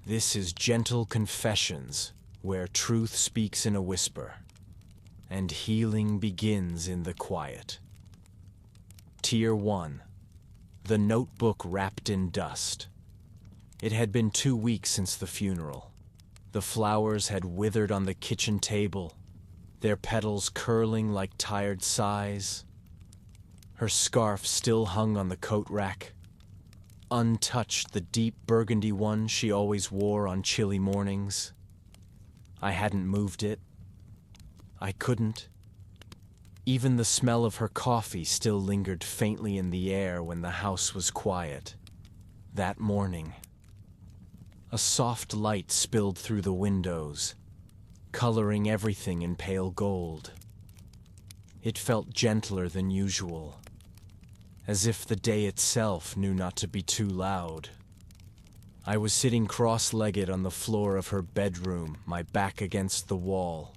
This is Gentle Confessions, where truth speaks in a whisper, and healing begins in the quiet. Tier 1. The notebook wrapped in dust. It had been 2 weeks since the funeral. The flowers had withered on the kitchen table, their petals curling like tired sighs. Her scarf still hung on the coat rack, untouched, the deep burgundy one she always wore on chilly mornings. I hadn't moved it. I couldn't. Even the smell of her coffee still lingered faintly in the air when the house was quiet. That morning, a soft light spilled through the windows, coloring everything in pale gold. It felt gentler than usual, as if the day itself knew not to be too loud. I was sitting cross-legged on the floor of her bedroom, my back against the wall,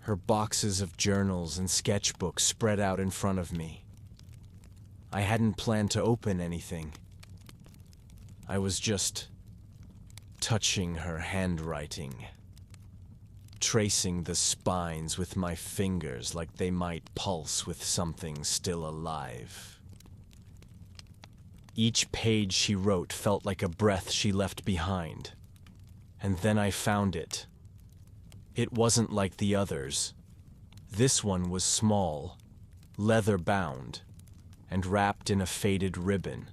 her boxes of journals and sketchbooks spread out in front of me. I hadn't planned to open anything. I was just touching her handwriting, tracing the spines with my fingers like they might pulse with something still alive. Each page she wrote felt like a breath she left behind. And then I found it. It wasn't like the others. This one was small, leather-bound, and wrapped in a faded ribbon,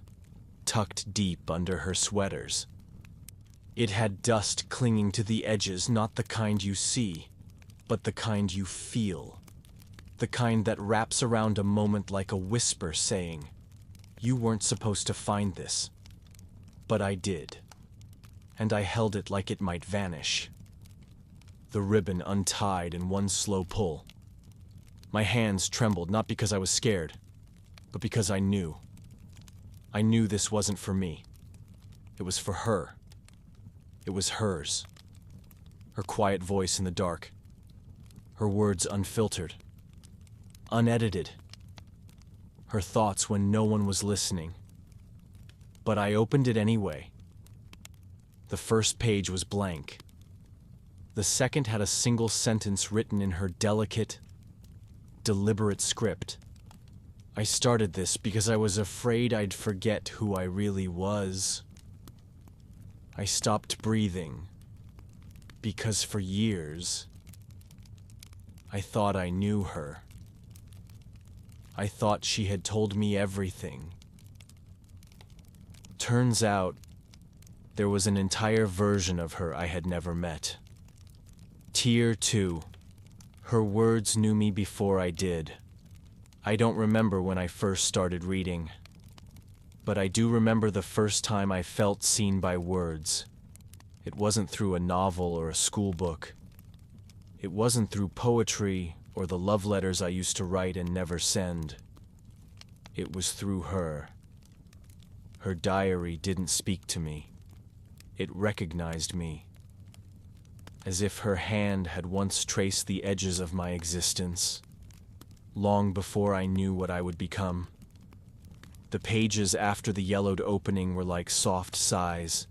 tucked deep under her sweaters. It had dust clinging to the edges, not the kind you see, but the kind you feel. The kind that wraps around a moment like a whisper saying, "You weren't supposed to find this." But I did. And I held it like it might vanish. The ribbon untied in one slow pull. My hands trembled, not because I was scared, but because I knew. I knew this wasn't for me. It was for her. It was hers. Her quiet voice in the dark. Her words unfiltered. Unedited. Her thoughts when no one was listening. But I opened it anyway. The first page was blank. The second had a single sentence written in her delicate, deliberate script. I started this because I was afraid I'd forget who I really was. I stopped breathing because for years, I thought I knew her. I thought she had told me everything. Turns out, there was an entire version of her I had never met. Tier 2. Her words knew me before I did. I don't remember when I first started reading, but I do remember the first time I felt seen by words. It wasn't through a novel or a school book. It wasn't through poetry or the love letters I used to write and never send. It was through her. Her diary didn't speak to me. It recognized me, as if her hand had once traced the edges of my existence, long before I knew what I would become. The pages after the yellowed opening were like soft sighs.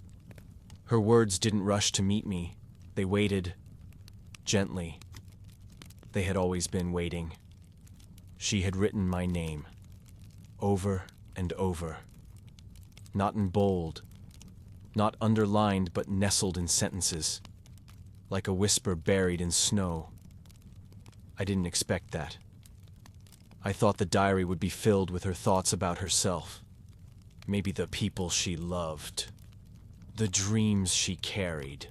Her words didn't rush to meet me. They waited, gently. They had always been waiting. She had written my name, over and over. Not in bold, not underlined, but nestled in sentences, like a whisper buried in snow. I didn't expect that. I thought the diary would be filled with her thoughts about herself, maybe the people she loved, the dreams she carried,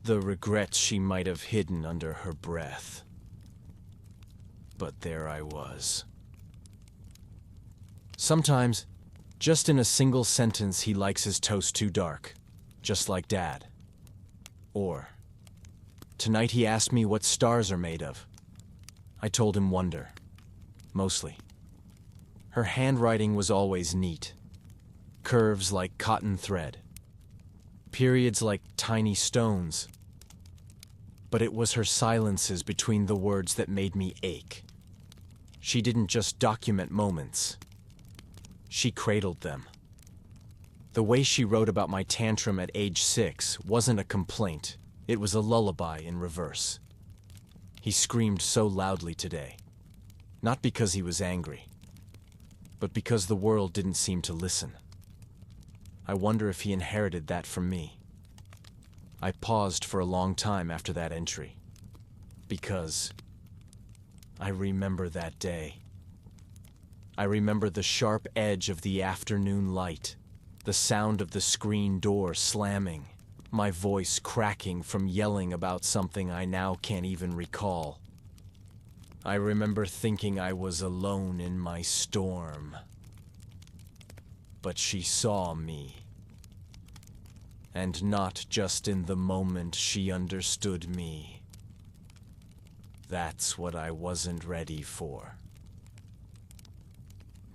the regrets she might have hidden under her breath. But there I was. Sometimes, just in a single sentence, he likes his toast too dark, just like Dad. Or, tonight he asked me what stars are made of. I told him wonder, mostly. Her handwriting was always neat, curves like cotton thread, periods like tiny stones. But it was her silences between the words that made me ache. She didn't just document moments. She cradled them. The way she wrote about my tantrum at age 6 wasn't a complaint, it was a lullaby in reverse. He screamed so loudly today, not because he was angry, but because the world didn't seem to listen. I wonder if he inherited that from me. I paused for a long time after that entry, because I remember that day. I remember the sharp edge of the afternoon light, the sound of the screen door slamming, my voice cracking from yelling about something I now can't even recall. I remember thinking I was alone in my storm. But she saw me. And not just in the moment she understood me. That's what I wasn't ready for.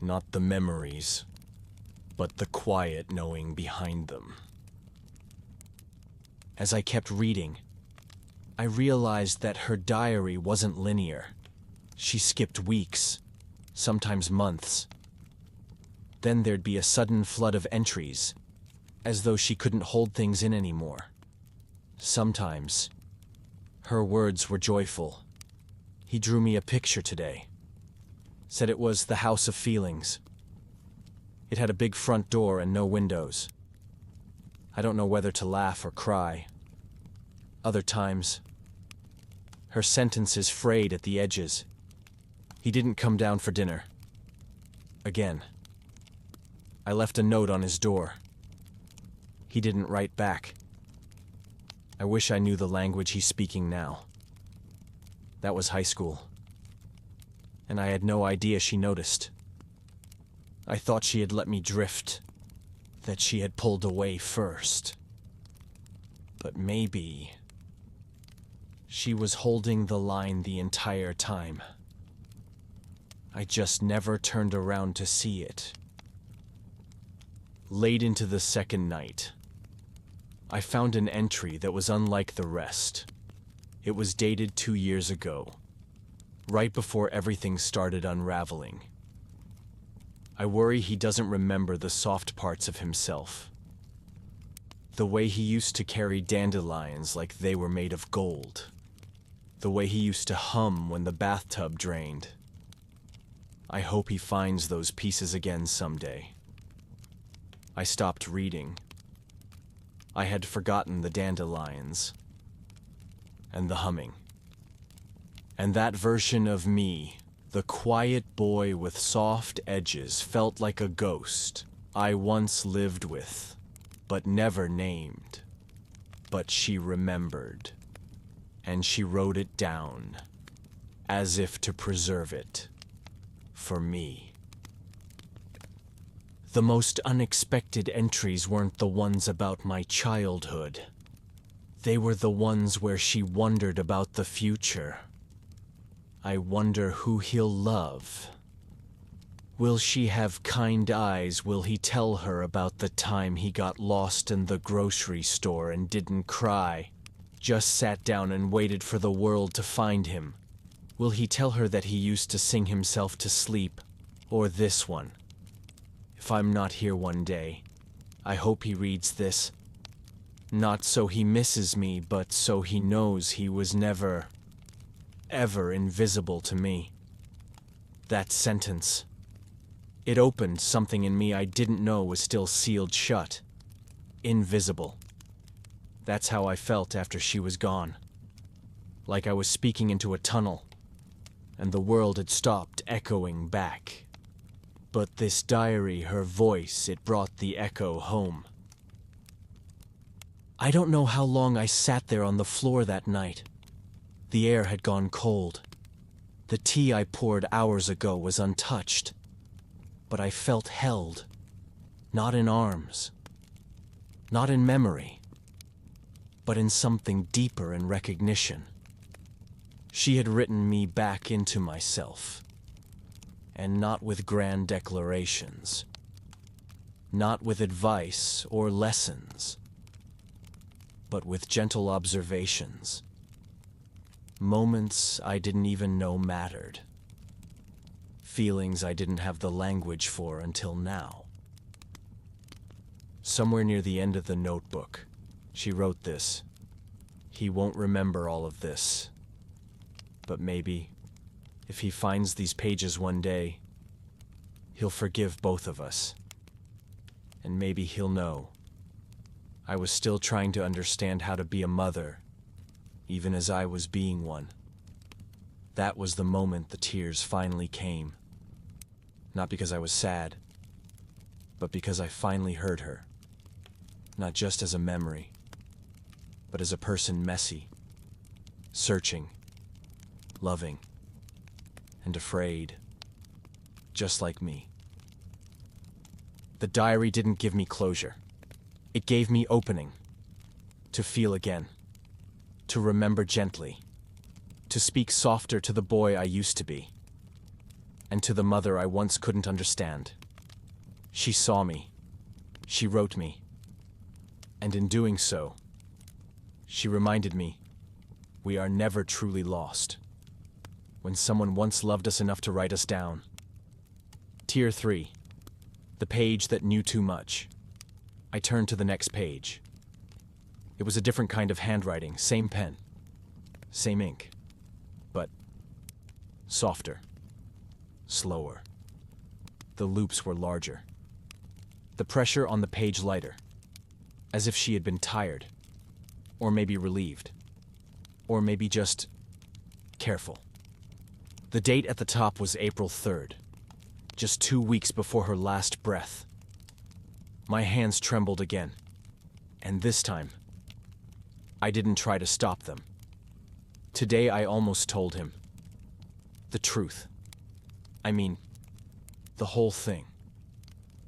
Not the memories, but the quiet knowing behind them. As I kept reading, I realized that her diary wasn't linear. She skipped weeks, sometimes months. Then there'd be a sudden flood of entries, as though she couldn't hold things in anymore. Sometimes, her words were joyful. He drew me a picture today. Said it was the house of feelings. It had a big front door and no windows. I don't know whether to laugh or cry. Other times, her sentences frayed at the edges. He didn't come down for dinner. Again. I left a note on his door. He didn't write back. I wish I knew the language he's speaking now. That was high school. And I had no idea she noticed. I thought she had let me drift, that she had pulled away first. But maybe she was holding the line the entire time. I just never turned around to see it. Late into the second night, I found an entry that was unlike the rest. It was dated 2 years ago, right before everything started unraveling. I worry he doesn't remember the soft parts of himself. The way he used to carry dandelions like they were made of gold. The way he used to hum when the bathtub drained. I hope he finds those pieces again someday. I stopped reading. I had forgotten the dandelions. And the humming. And that version of me, the quiet boy with soft edges, felt like a ghost I once lived with, but never named. But she remembered. And she wrote it down, as if to preserve it. For me. The most unexpected entries weren't the ones about my childhood. They were the ones where she wondered about the future. I wonder who he'll love. Will she have kind eyes? Will he tell her about the time he got lost in the grocery store and didn't cry? Just sat down and waited for the world to find him. Will he tell her that he used to sing himself to sleep? Or this one? If I'm not here one day, I hope he reads this. Not so he misses me, but so he knows he was never, ever invisible to me. That sentence. It opened something in me I didn't know was still sealed shut. Invisible. That's how I felt after she was gone. Like I was speaking into a tunnel, and the world had stopped echoing back. But this diary, her voice, it brought the echo home. I don't know how long I sat there on the floor that night. The air had gone cold. The tea I poured hours ago was untouched. But I felt held, not in arms, not in memory, but in something deeper in recognition. She had written me back into myself, and not with grand declarations, not with advice or lessons, but with gentle observations, moments I didn't even know mattered, feelings I didn't have the language for until now. Somewhere near the end of the notebook, she wrote this. He won't remember all of this. But maybe, if he finds these pages one day, he'll forgive both of us. And maybe he'll know I was still trying to understand how to be a mother, even as I was being one. That was the moment the tears finally came. Not because I was sad, but because I finally heard her. Not just as a memory, but as a person messy, searching, loving, and afraid, just like me. The diary didn't give me closure. It gave me opening, to feel again, to remember gently, to speak softer to the boy I used to be, and to the mother I once couldn't understand. She saw me, she wrote me, and in doing so, she reminded me we are never truly lost when someone once loved us enough to write us down. Tier 3, the page that knew too much. I turned to the next page. It was a different kind of handwriting, same pen, same ink, but softer, slower. The loops were larger. The pressure on the page lighter, as if she had been tired, or maybe relieved, or maybe just careful. The date at the top was April 3rd, just 2 weeks before her last breath. My hands trembled again, and this time, I didn't try to stop them. Today I almost told him the truth. I mean, the whole thing.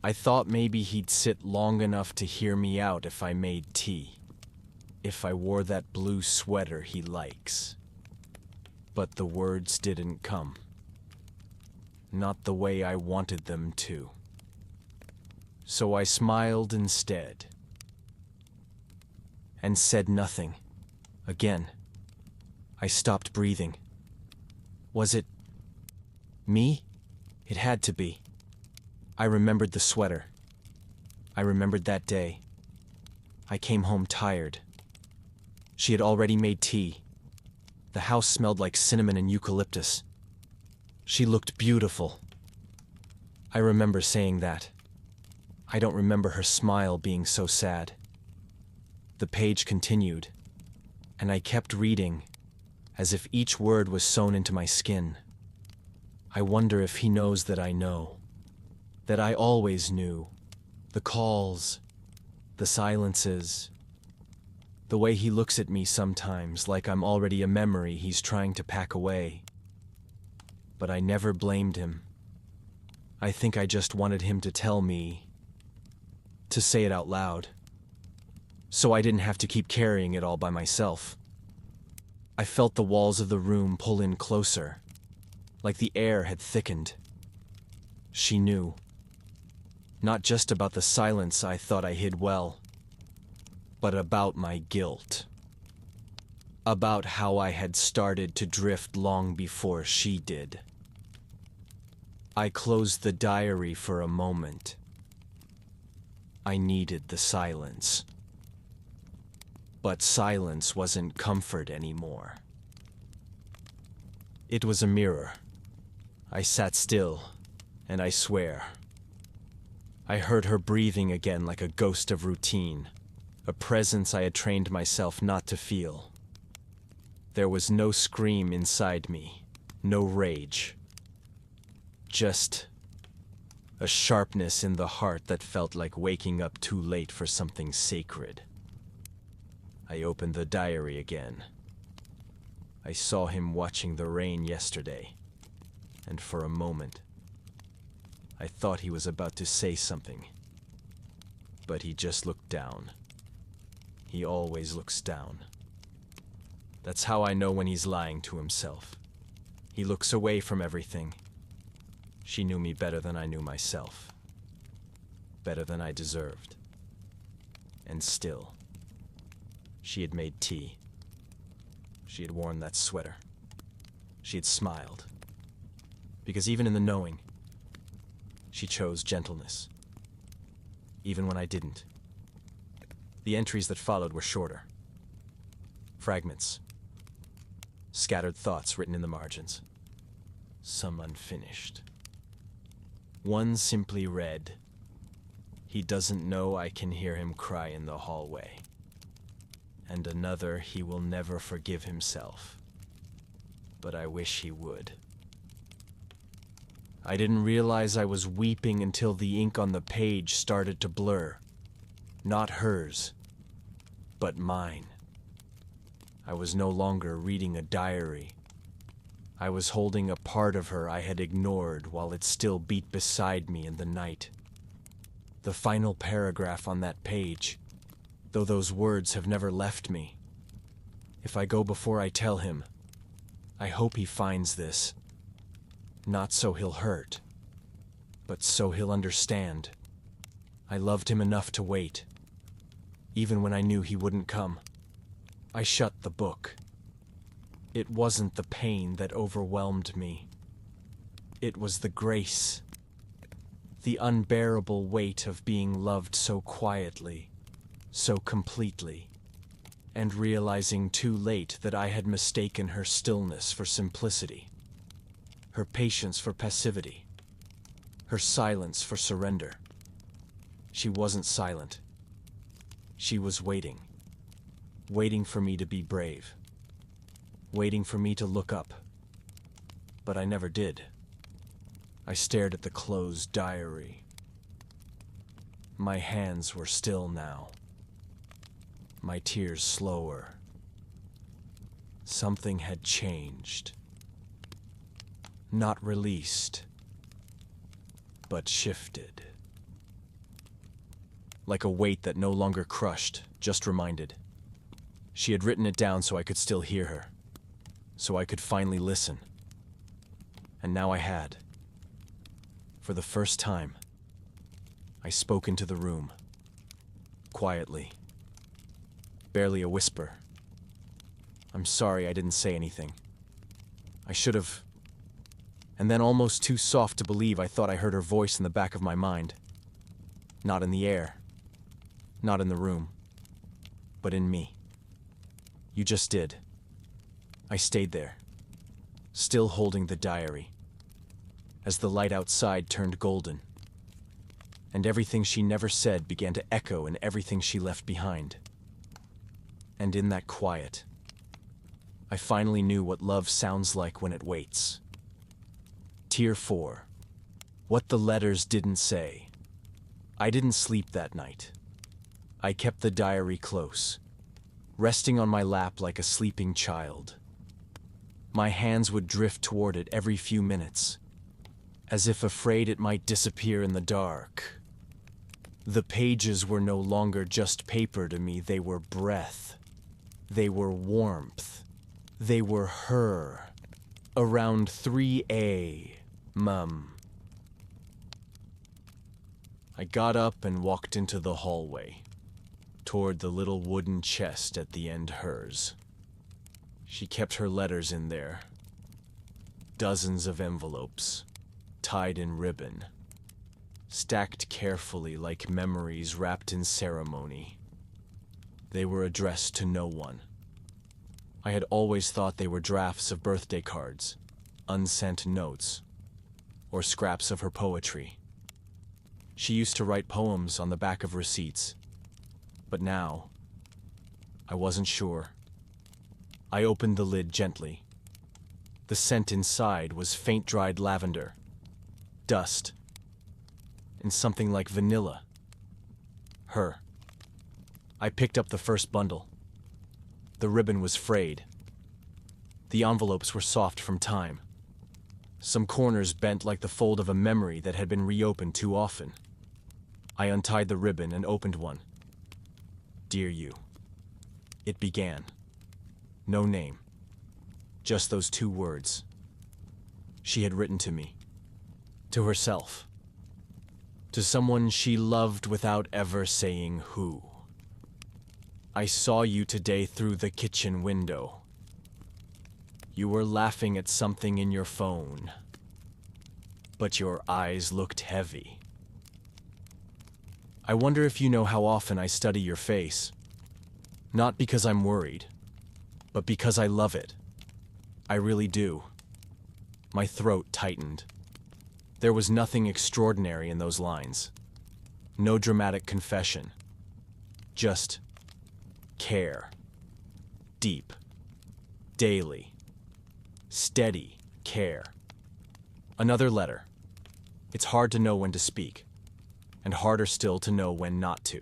I thought maybe he'd sit long enough to hear me out if I made tea, if I wore that blue sweater he likes. But the words didn't come. Not the way I wanted them to. So I smiled instead, and said nothing. Again, I stopped breathing. Was it me? It had to be. I remembered the sweater. I remembered that day. I came home tired. She had already made tea. The house smelled like cinnamon and eucalyptus. She looked beautiful. I remember saying that. I don't remember her smile being so sad. The page continued, and I kept reading, as if each word was sewn into my skin. I wonder if he knows that I know, that I always knew. The calls, the silences, the way he looks at me sometimes like I'm already a memory he's trying to pack away. But I never blamed him. I think I just wanted him to tell me, to say it out loud, so I didn't have to keep carrying it all by myself. I felt the walls of the room pull in closer, like the air had thickened. She knew. Not just about the silence I thought I hid well, but about my guilt. About how I had started to drift long before she did. I closed the diary for a moment. I needed the silence. But silence wasn't comfort anymore. It was a mirror. I sat still, and I swear, I heard her breathing again like a ghost of routine, a presence I had trained myself not to feel. There was no scream inside me, no rage. Just a sharpness in the heart that felt like waking up too late for something sacred. I opened the diary again. I saw him watching the rain yesterday, and for a moment, I thought he was about to say something. But he just looked down. He always looks down. That's how I know when he's lying to himself. He looks away from everything. She knew me better than I knew myself. Better than I deserved. And still, she had made tea. She had worn that sweater. She had smiled. Because even in the knowing, she chose gentleness. Even when I didn't. The entries that followed were shorter. Fragments. Scattered thoughts written in the margins. Some unfinished. One simply read, "He doesn't know I can hear him cry in the hallway." And another, "He will never forgive himself. But I wish he would." I didn't realize I was weeping until the ink on the page started to blur. Not hers, but mine. I was no longer reading a diary. I was holding a part of her I had ignored while it still beat beside me in the night. The final paragraph on that page, though those words have never left me. If I go before I tell him, I hope he finds this. Not so he'll hurt, but so he'll understand. I loved him enough to wait, even when I knew he wouldn't come. I shut the book. It wasn't the pain that overwhelmed me. It was the grace. The unbearable weight of being loved so quietly, so completely, and realizing too late that I had mistaken her stillness for simplicity, her patience for passivity, her silence for surrender. She wasn't silent. She was waiting. Waiting for me to be brave. Waiting for me to look up. But I never did. I stared at the closed diary. My hands were still now. My tears slower. Something had changed. Not released, but shifted. Like a weight that no longer crushed, just reminded. She had written it down so I could still hear her, so I could finally listen. And now I had. For the first time, I spoke into the room. Quietly. Barely a whisper. "I'm sorry I didn't say anything. I should have." And then, almost too soft to believe, I thought I heard her voice in the back of my mind. Not in the air. Not in the room. But in me. "You just did." I stayed there, still holding the diary, as the light outside turned golden, and everything she never said began to echo in everything she left behind. And in that quiet, I finally knew what love sounds like when it waits. Tier 4. What the letters didn't say. I didn't sleep that night. I kept the diary close, resting on my lap like a sleeping child. My hands would drift toward it every few minutes, as if afraid it might disappear in the dark. The pages were no longer just paper to me, they were breath. They were warmth. They were her. Around 3 a.m. I got up and walked into the hallway, toward the little wooden chest at the end hers. She kept her letters in there. Dozens of envelopes, tied in ribbon, stacked carefully like memories wrapped in ceremony. They were addressed to no one. I had always thought they were drafts of birthday cards, unsent notes, or scraps of her poetry. She used to write poems on the back of receipts, but now, I wasn't sure. I opened the lid gently. The scent inside was faint-dried lavender, dust, and something like vanilla. Her. I picked up the first bundle. The ribbon was frayed. The envelopes were soft from time. Some corners bent like the fold of a memory that had been reopened too often. I untied the ribbon and opened one. "Dear you." It began. No name. Just those 2 words. She had written to me. To herself. To someone she loved without ever saying who. "I saw you today through the kitchen window. You were laughing at something in your phone, but your eyes looked heavy. I wonder if you know how often I study your face. Not because I'm worried, but because I love it. I really do. My throat tightened. There was nothing extraordinary in those lines. No dramatic confession. Just care. Deep. Daily. Steady care. Another letter. It's hard to know when to speak, and harder still to know when not to.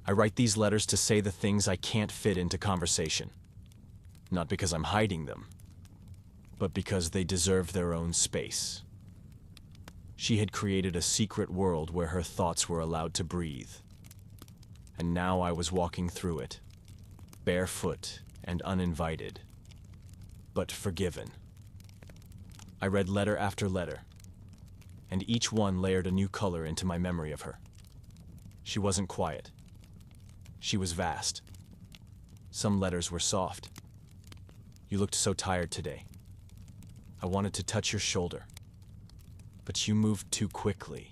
I write these letters to say the things I can't fit into conversation. Not because I'm hiding them, but because they deserve their own space. She had created a secret world where her thoughts were allowed to breathe. And now I was walking through it, barefoot and uninvited, but forgiven. I read letter after letter, and each one layered a new color into my memory of her. She wasn't quiet. She was vast. Some letters were soft. You looked so tired today. I wanted to touch your shoulder, but you moved too quickly.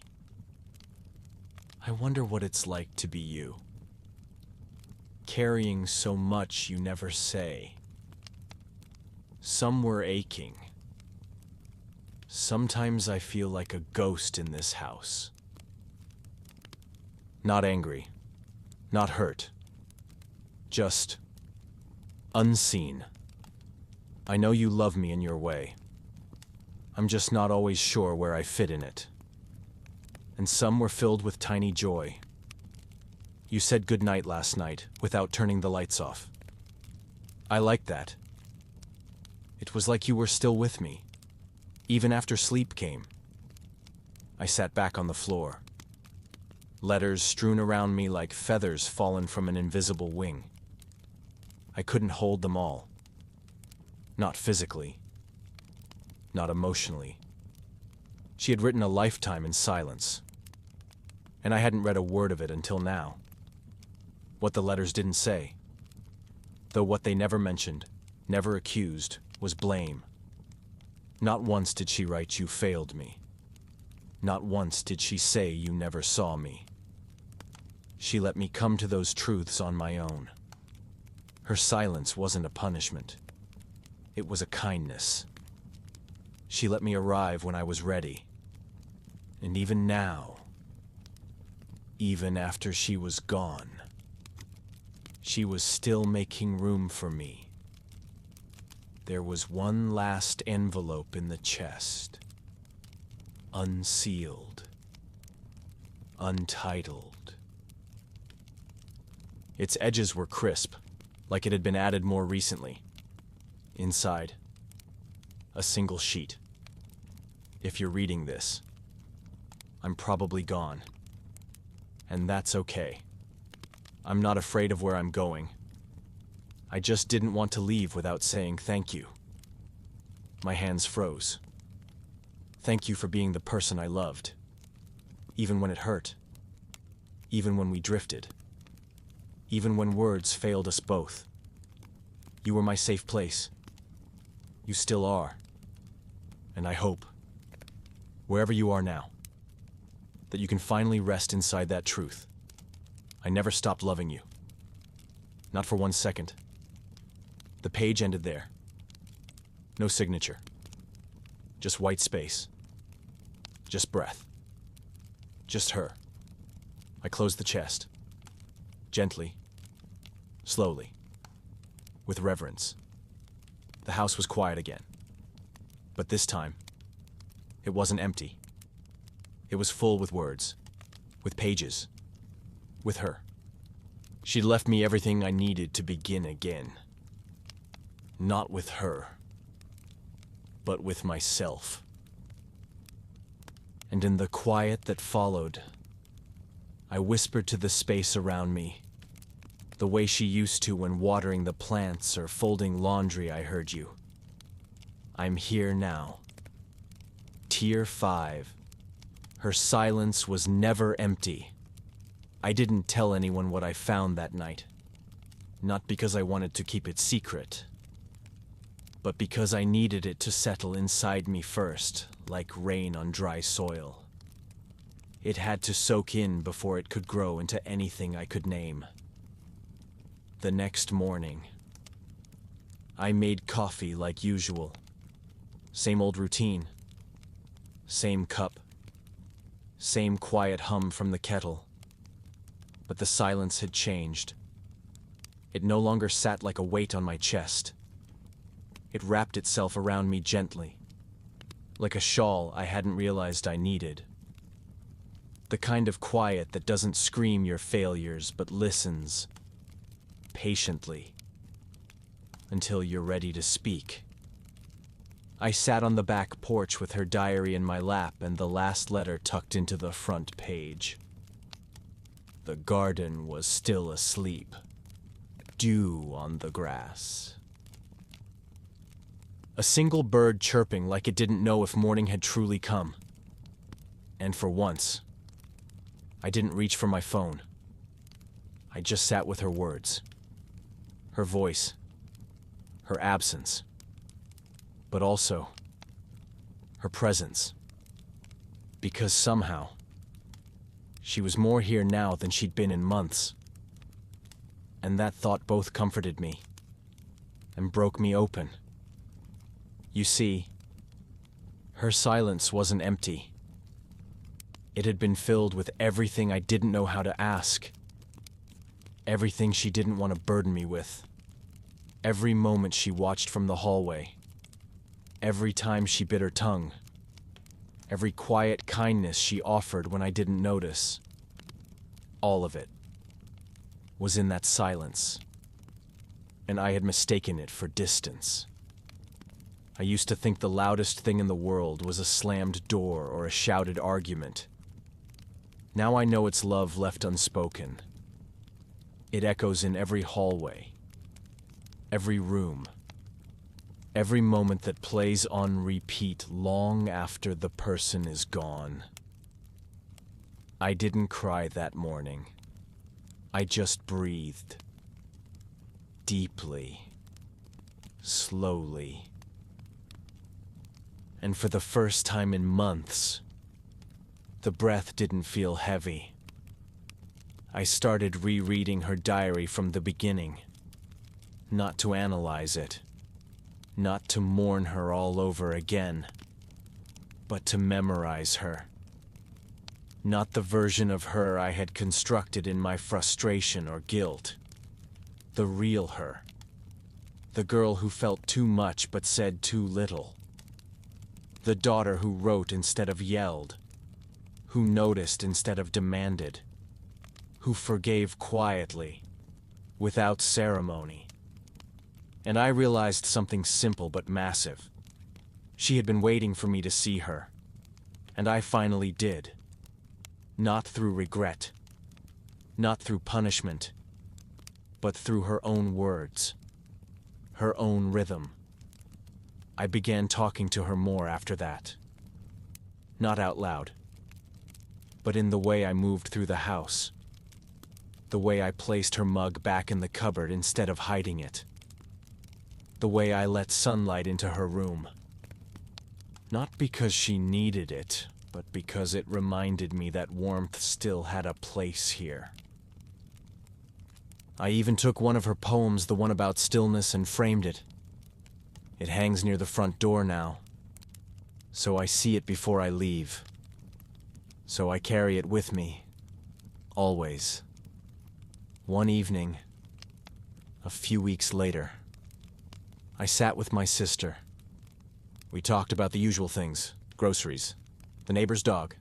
I wonder what it's like to be you. Carrying so much you never say. Some were aching. Sometimes I feel like a ghost in this house. Not angry, not hurt, just unseen. I know you love me in your way. I'm just not always sure where I fit in it. And some were filled with tiny joy. You said goodnight last night without turning the lights off. I liked that. It was like you were still with me, even after sleep came. I sat back on the floor. Letters strewn around me like feathers fallen from an invisible wing. I couldn't hold them all. Not physically. Not emotionally. She had written a lifetime in silence, and I hadn't read a word of it until now. What the letters didn't say, though what they never mentioned, never accused, was blame. Not once did she write, "You failed me." Not once did she say, "You never saw me." She let me come to those truths on my own. Her silence wasn't a punishment. It was a kindness. She let me arrive when I was ready. And even now, even after she was gone, she was still making room for me. There was one last envelope in the chest. Unsealed. Untitled. Its edges were crisp, like it had been added more recently. Inside, a single sheet. If you're reading this, I'm probably gone. And that's okay. I'm not afraid of where I'm going. I just didn't want to leave without saying thank you. My hands froze. Thank you for being the person I loved. Even when it hurt. Even when we drifted. Even when words failed us both. You were my safe place. You still are. And I hope, wherever you are now, that you can finally rest inside that truth. I never stopped loving you. Not for 1 second. The page ended there. No signature. Just white space. Just breath. Just her. I closed the chest. Gently. Slowly. With reverence. The house was quiet again. But this time, it wasn't empty. It was full with words. With pages. With her. She'd left me everything I needed to begin again. Not with her, but with myself. And in the quiet that followed, I whispered to the space around me, the way she used to when watering the plants or folding laundry. I heard you. I'm here now. Tier 5. Her silence was never empty. I didn't tell anyone what I found that night. Not because I wanted to keep it secret, but because I needed it to settle inside me first, like rain on dry soil. It had to soak in before it could grow into anything I could name. The next morning, I made coffee like usual. Same old routine. Same cup. Same quiet hum from the kettle. But the silence had changed. It no longer sat like a weight on my chest. It wrapped itself around me gently, like a shawl I hadn't realized I needed. The kind of quiet that doesn't scream your failures but listens patiently until you're ready to speak. I sat on the back porch with her diary in my lap and the last letter tucked into the front page. The garden was still asleep. Dew on the grass. A single bird chirping like it didn't know if morning had truly come. And for once, I didn't reach for my phone. I just sat with her words, her voice, her absence, but also her presence. Because somehow, she was more here now than she'd been in months. And that thought both comforted me and broke me open. You see, her silence wasn't empty. It had been filled with everything I didn't know how to ask. Everything she didn't want to burden me with. Every moment she watched from the hallway. Every time she bit her tongue. Every quiet kindness she offered when I didn't notice. All of it was in that silence, and I had mistaken it for distance. I used to think the loudest thing in the world was a slammed door or a shouted argument. Now I know it's love left unspoken. It echoes in every hallway, every room, every moment that plays on repeat long after the person is gone. I didn't cry that morning. I just breathed. Deeply. Slowly. And for the first time in months, the breath didn't feel heavy. I started rereading her diary from the beginning. Not to analyze it. Not to mourn her all over again. But to memorize her. Not the version of her I had constructed in my frustration or guilt. The real her. The girl who felt too much but said too little. The daughter who wrote instead of yelled. Who noticed instead of demanded. Who forgave quietly, without ceremony. And I realized something simple but massive. She had been waiting for me to see her. And I finally did. Not through regret, not through punishment, but through her own words, her own rhythm. I began talking to her more after that. Not out loud, but in the way I moved through the house, the way I placed her mug back in the cupboard instead of hiding it, the way I let sunlight into her room. Not because she needed it, but because it reminded me that warmth still had a place here. I even took one of her poems, the one about stillness, and framed it. It hangs near the front door now, so I see it before I leave. So I carry it with me, always. One evening, a few weeks later, I sat with my sister. We talked about the usual things, groceries, the neighbor's dog,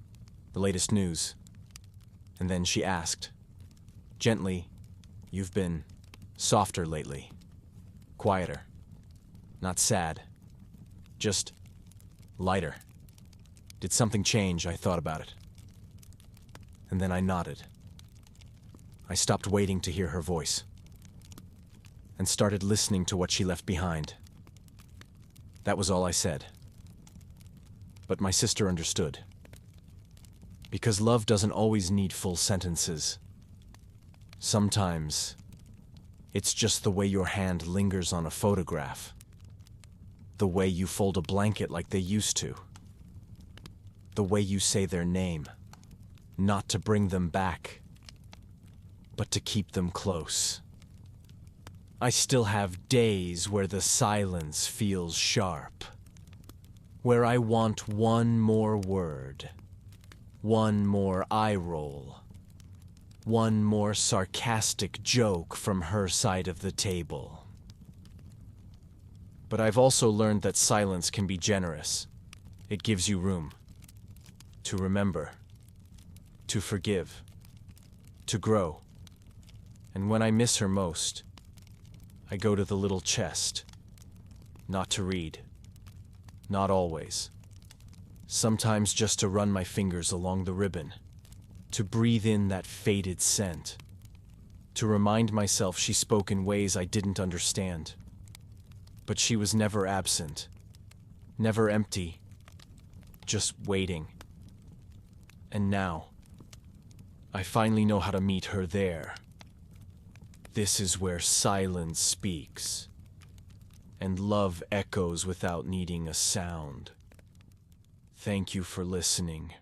the latest news. And then she asked, gently, "You've been softer lately, quieter, not sad, just lighter. Did something change?" I thought about it. And then I nodded. I stopped waiting to hear her voice and started listening to what she left behind. That was all I said. But my sister understood. Because love doesn't always need full sentences. Sometimes, it's just the way your hand lingers on a photograph. The way you fold a blanket like they used to. The way you say their name, not to bring them back, but to keep them close. I still have days where the silence feels sharp, where I want one more word, one more eye roll, one more sarcastic joke from her side of the table. But I've also learned that silence can be generous. It gives you room to remember, to forgive, to grow. And when I miss her most, I go to the little chest. Not to read. Not always. Sometimes just to run my fingers along the ribbon. To breathe in that faded scent. To remind myself she spoke in ways I didn't understand. But she was never absent. Never empty. Just waiting. And now, I finally know how to meet her there. This is where silence speaks, and love echoes without needing a sound. Thank you for listening.